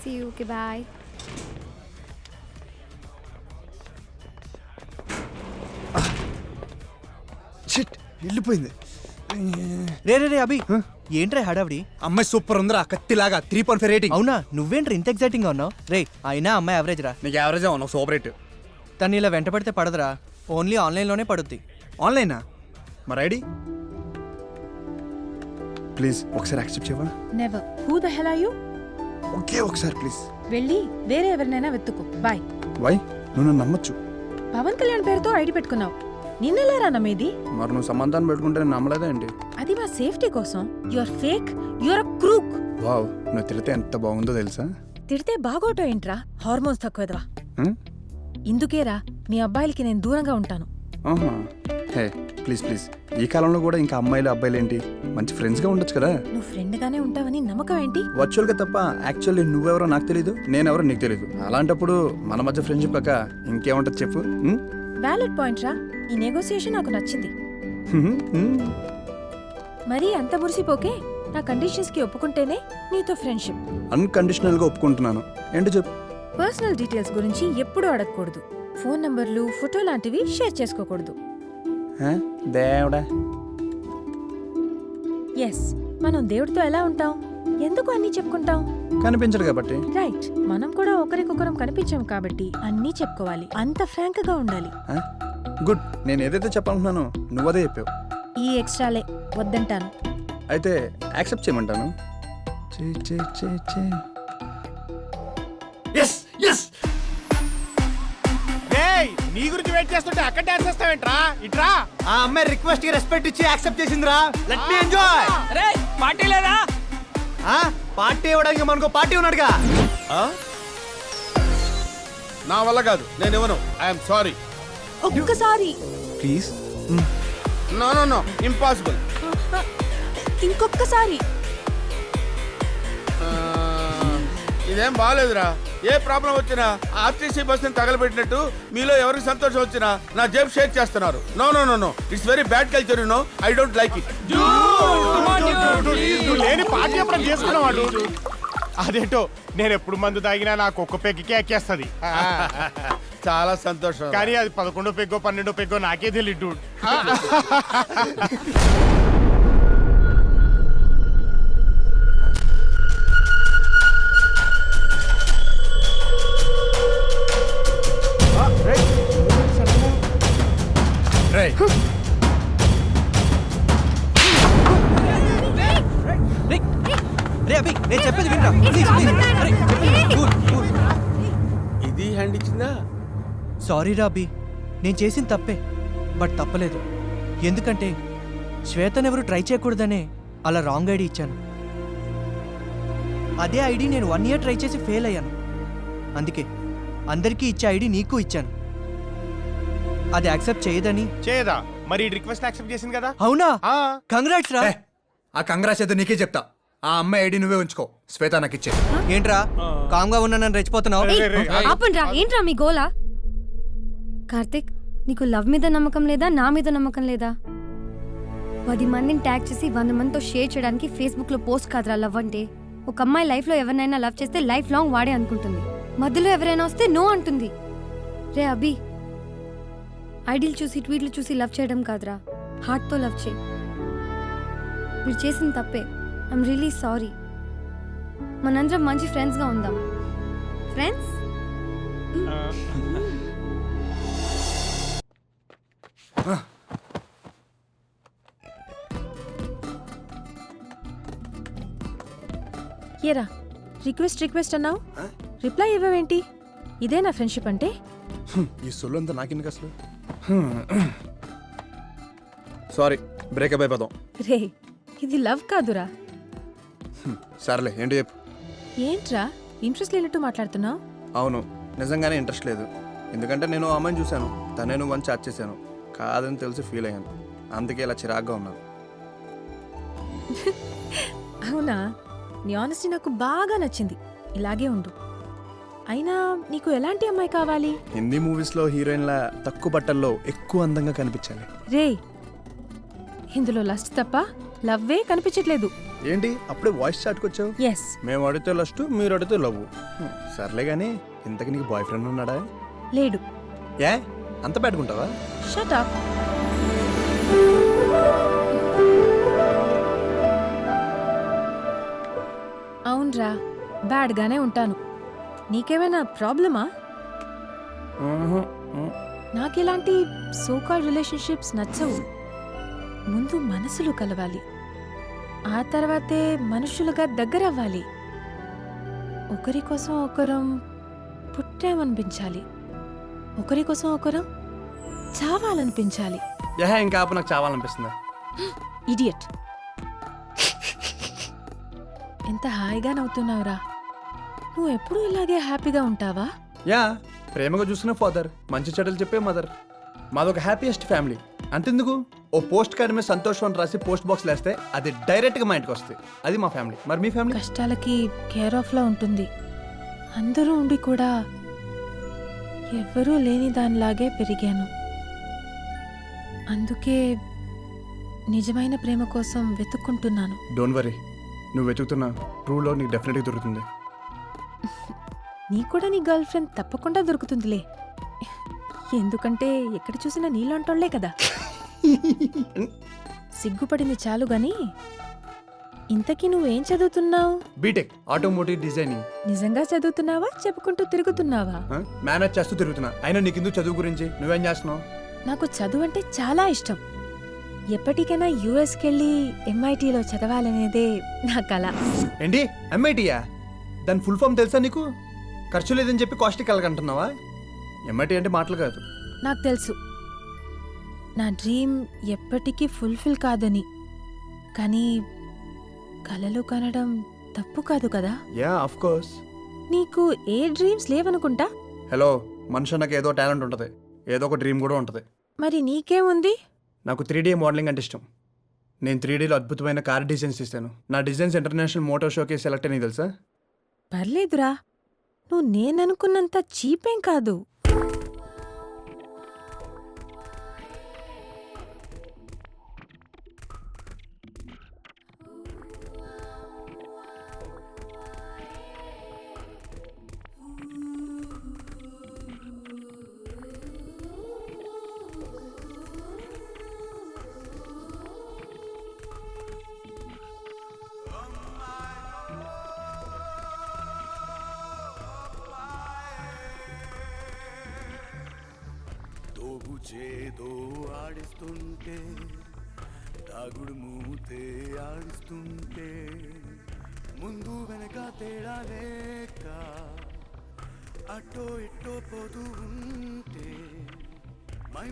See you. Okay, bye. Shit వెళ్ళిపోయింది. రే రే రే అభి ఏంట్రా హడావిడి? అమ్మాయి సూపర్ ఉందిరా, కత్తిలాగా 3.5 రేటింగ్. అవునా, నువ్వేంట్రా ఇంత ఎగ్జైటింగ్ గా ఉన్నావు? రే అయినా అమ్మాయి యావరేజ్ రా. నీకు యావరేజ్ అవును, సూపర్ రేట్. తను ఇలా వెంట పడితే పడదురా, ఓన్లీ ఆన్లైన్లోనే పడుద్ది. ఆన్లైనా? మరి ఐడి ప్లీజ్ ఒకసారి యాక్సెప్ట్ చేయవా? Never. Who the hell are you? Okay ఒకసారి ప్లీజ్. వెళ్ళి వేరే ఎవరినైనా వెతుక్కో. బాయ్. వై? నువ్వు నన్ను నమ్మచ్చు. పవన్ కళ్యాణ్ పేరుతో ఐడి పెట్టుకున్నావు. నిన్నెలారా నమ్మేది? మరి నువ్వు సంబంధాన్ని పెట్టుకుంటే నేను నమ్మలేదా ఏంటి? అది మా సేఫ్టీ కోసం. Your fake, your a crook. Wow, నువ్వు తిరిగితే ఎంత బాగుందో తెలుసా? తిడితే బాగోటో ఏంట్రా? హార్మోన్స్ తక్కువదవా. హ్మ్? ఇందుకేరా మీ అబ్బాయిలకి నేను దూరంగా ఉంటాను. ఆహా. హే ప్లీజ్ ప్లీజ్, ఈ కాలంలో కూడా ఇంకా అమ్మాయిలు అబ్బాయిలు ఏంటి, మంచి ఫ్రెండ్స్గా ఉండొచ్చు కదా. నువ్వు ఫ్రెండ్ గానే ఉంటావని నమ్మకం ఏంటి? వర్చువల్గా తప్ప యాక్చువల్లీ నువ్వెవరో నాకు తెలీదు, నేనెవరో నీకు తెలీదు. అలాంటప్పుడు మన మధ్య ఫ్రెండ్షిప్ కాక ఇంకేముంటుంది చెప్పు? వ్యాలిడ్ పాయింట్ రా. ఈ నెగోసియేషన్ నాకు నచ్చింది. మరీ అంత మురిసిపోకే. నా కండిషన్స్ కి ఒప్పుకుంటేనే నీతో ఫ్రెండ్షిప్. అన్కండిషనల్గా ఒప్పుకుంటున్నాను. ఏంటి చెప్పు? పర్సనల్ డీటెయిల్స్ గురించి ఎప్పుడూ అడగకూడదు. ఫోన్ నంబర్లు, ఫోటో లాంటివి షేర్ చేసుకోకూడదు. దేవుడా. ఎస్, మనం దేవుడితో ఎలా ఉంటాం? ఎందుకు అన్నీ చెప్పుకుంటాం? కనిపించడు కాబట్టి. రైట్. మనం కూడా ఒకరికొకరం కనిపించాం కాబట్టి అన్నీ చెప్పుకోవాలి. అంత ఫ్రాంక్ గా ఉండాలి. గుడ్. నేను ఏదైతే చెప్పాలనుకున్నానో నువ్వు అదే చెప్పావు. ఈ ఎక్స్ట్రాలే వద్దంటాను. అయితే యాక్సెప్ట్ చేయమంటాను. నీ గురించి వెయిట్ చేస్తుంటే అక్కడ డాన్స్ చేస్తావేంట్రా? ఇట్రా. ఆ అమ్మాయి రిక్వెస్ట్ కి రెస్పెక్ట్ ఇచ్చి యాక్సెప్ట్ చేసిందిరా. Let me enjoy. అరే పార్టీ లేదా? పార్టీ ఇవ్వడానికి మనకు పార్టీ ఉన్నాడుగా. నా వల్ల కాదు, నేను ఇవ్వను. I'm sorry. ఒక్కసారి please. No no no, impossible. ఇంకొకసారి. ఇదేం బాగాలేదురా. ఏ ప్రాబ్లం వచ్చినా ఆర్టీసీ బస్ ని తగలబెట్టినట్టు మీలో ఎవరికి సంతోషం వచ్చినా నా జేబు షేర్ చేస్తున్నారు. No no no no, it's very bad culture, you know. I don't like it. లేని పార్టీ అప్పుడు చేసుకున్నావాడు. అదేంటో నేను ఎప్పుడు మందు తాగినా నాకు ఒక్క పెగ్గికే ఎక్కేస్తుంది. చాలా సంతోషం. కానీ అది 11 పెగ్గో 12 పెగ్గో నాకే తెలియదు. రే అభి, నేను చెప్పేది వినరా ప్లీజ్ ప్లీజ్. ఇది హ్యాండ్ ఇచ్చిందా? సారీ రా అభి, నేను చేసిన తప్పే. బట్ తప్పలేదు, ఎందుకంటే శ్వేతనెవరు ట్రై చేయకూడదనే అలా రాంగ్ ఐడి ఇచ్చాను. అదే ఐడి నేను 1 year ట్రై చేసి ఫెయిల్ అయ్యాను. అందుకే అందరికీ ఇచ్చే ఐడి నీకు ఇచ్చాను. అది యాక్సెప్ట్ చేయదని. చేయదా? మరి రిక్వెస్ట్ యాక్సెప్ట్ చేసింది కదా. అవునా? కంగ్రాట్స్ రా. ఆ కంగ్రాట్స్ అయితే నీకే చెప్తా. ఆ అమ్మాయి ఐడి నువ్వే ఉంచుకో, శ్వేత నాకు ఇచ్చే. ఏంట్రా కామ్గా ఉన్నా నన్ను రెచ్చిపోతున్నావు? ఆపండ్రా, ఏంట్రా మీ గోలా? కార్తిక్, నీకు లవ్ మీద నమ్మకం లేదా, నా మీద నమ్మకం లేదా? 10 మందిని ట్యాగ్ చేసి 100 మందితో షేర్ చేయడానికి ఫేస్బుక్ లో పోస్ట్ కాదురా లవ్ అంటే. ఒక అమ్మాయి లైఫ్ లో ఎవరినైనా లవ్ చేస్తే లైఫ్ లాంగ్ వాడే అనుకుంటుంది. మధ్యలో ఎవరైనా వస్తే నో అంటుంది. రే అభి, ఐడియల్ చూసి ట్వీట్లు చూసి లవ్ చేయడం కాదురా, హార్ట్తో లవ్ చేయి. మీరు చేసిన తప్పే. I'm really sorry. మనందరం మంచి ఫ్రెండ్స్గా ఉందాం. ఫ్రెండ్స్? ఏరా రిక్వెస్ట్ అన్నావు, రిప్లై ఇవ్వవేంటి? ఇదే నా ఫ్రెండ్షిప్ అంటే? ఈ సొల్లు అంతా నాకెందుకు అసలు? సారీ, బ్రేకప్ అయిపోదాం. రే, ఇది లవ్ కాదురా. సర్లే, ఏంటి చెప్పు. ఏంట్రా ఇంట్రెస్ట్ లేనట్టు మాట్లాడుతున్నావు? అవును, నిజంగానే ఇంట్రెస్ట్ లేదు. ఎందుకంటే నేను ఆ అమ్మాయిని చూశాను, తనే నువ్వు అని చాట్ చేశాను. కాదని తెలిసి ఫీల్ అయ్యాను, అందుకే ఇలా చిరాగ్గా ఉన్నాను. అవునా? నీ ఆనెస్టీ నాకు బాగా నచ్చింది. ఇలాగే ఉండు. అయినా నీకు ఎలాంటి అమ్మాయి కావాలి? హిందీ మూవీస్లో హీరోయిన్ల తక్కువ బట్టల్లో ఎక్కువ అందంగా కనిపించాలి. రే, ఇందులో లస్ట్ తప్ప లవ్వే కనిపించట్లేదు. ఏంటి అప్పుడే వాయిస్ చాట్కి వచ్చావు? ఎస్. మేము అడిగితే లస్ట్, మీరు అడిగితే లవ్. సర్లే కానీ ఇంతకు నీకు బాయ్ ఫ్రెండ్ ఉన్నాడా? లేడు. ఏ అంత పెట్టుకుంటావా? Shut up. అవునరా, బ్యాడ్గానే ఉంటాను. నీకేమైనా ప్రాబ్లమా? నాకిలాంటి సోకాల్ రిలేషన్షిప్స్ నచ్చవు. ముందు మనసులు కలవాలి, ఆ తర్వాతే మనుషులుగా దగ్గరవ్వాలి. ఒకరి కోసం ఒకరం పుట్టామనిపించాలి, ఒకరి కోసం ఒకరం చావాలనిపించాలి. యహ ఇంకా ఆపు, నాకు చావాలనిపిస్తుందా? ఇడియట్. ఎంత హాయిగా నవ్వుతున్నావురా. నువ్వు ఎప్పుడూ ఇలాగే హ్యాపీగా ఉంటావా? యా, ప్రేమగా చూసిన ఫాదర్, మంచి చెడ్డలు చెప్పే మదర్. మాదొక happiest family. అంతెందుకు, ఓ పోస్ట్ కార్డు మీద సంతోషం అని రాసి పోస్ట్ బాక్స్ వేస్తే అది డైరెక్ట్గా మా ఇంటికి వస్తుంది. అది మా ఫ్యామిలీ. మరి మీ ఫ్యామిలీ? కష్టాలకి కేర్ ఆఫ్ లా ఉంటుంది. అందరూ ఉండి కూడా ఎవ్వరూ లేని దానిలాగే పెరిగాను. అందుకే నిజమైన ప్రేమ కోసం వెతుక్కుంటున్నాను. డోంట్ వరీ, నువ్వు వెతుకుతున్న ట్రూలో నీకు డెఫినెట్గా దొరుకుతుంది. నీకు కూడా నీ గర్ల్ ఫ్రెండ్ తప్పకుండా దొరుకుతుందిలే. ఎందుకంటే ఎక్కడ చూసినా నీళ్ళంటోళ్లే కదా. సిగ్గుపడింది చాలు గాని, ఇంతకీ నువ్వేం చదువుతున్నావు? BTech automotive designing. నిజంగా చదువుతున్నావా, చెప్పుకుంటూ తిరుగుతున్నావా? మేనేజ్ చేస్తూ తిరుగుతున్నా. అయినా నీకు ఎందుకు చదువు గురించి? నువ్వేం చేస్తున్నావు? నాకు చదువు అంటే చాలా ఇష్టం. ఎప్పటికైనా యుఎస్కి వెళ్ళి ఎంఐటీలో చదవాలనేదే నా కల. ఏంటి ఎంఐటీయా? దాని ఫుల్ ఫామ్ తెలుసా నీకు? ఖర్చు లేదని చెప్పి కాస్ట్కి వెళ్ళకంటున్నావా? ఎంఐటీ అంటే మాటలు కాదు. నాకు తెలుసు నా డ్రీమ్ ఎప్పటికీ ఫుల్ఫిల్ కాదని, కానీ కలలు కనడం తప్పు కాదు కదా. Yeah of course. నీకు ఏ డ్రీమ్స్ లేవనుకుంటా. హలో, మనిషి నాకు ఏదో టాలెంట్ ఉంటుంది, ఏదో ఒక డ్రీమ్ కూడా ఉంటుంది. మరి నీకేముంది? నాకు 3D మోడలింగ్ అంటే ఇష్టం. నేను 3Dలో అద్భుతమైన కార్ డిజైన్స్ ఇస్తాను. నా డిజైన్స్ ఇంటర్నేషనల్ మోటార్ షోకి సెలెక్ట్ అయినాయి తెలుసా? పర్లేదురా, నువ్వు నేననుకున్నంత చీపేం కాదు. చేదో ఆడిస్తుంటే తాగుడు మూతే ఆడిస్తుంటే ముందు వెనక తేడా లేక అట్టో ఇట్టో పోతూ ఉంటే మై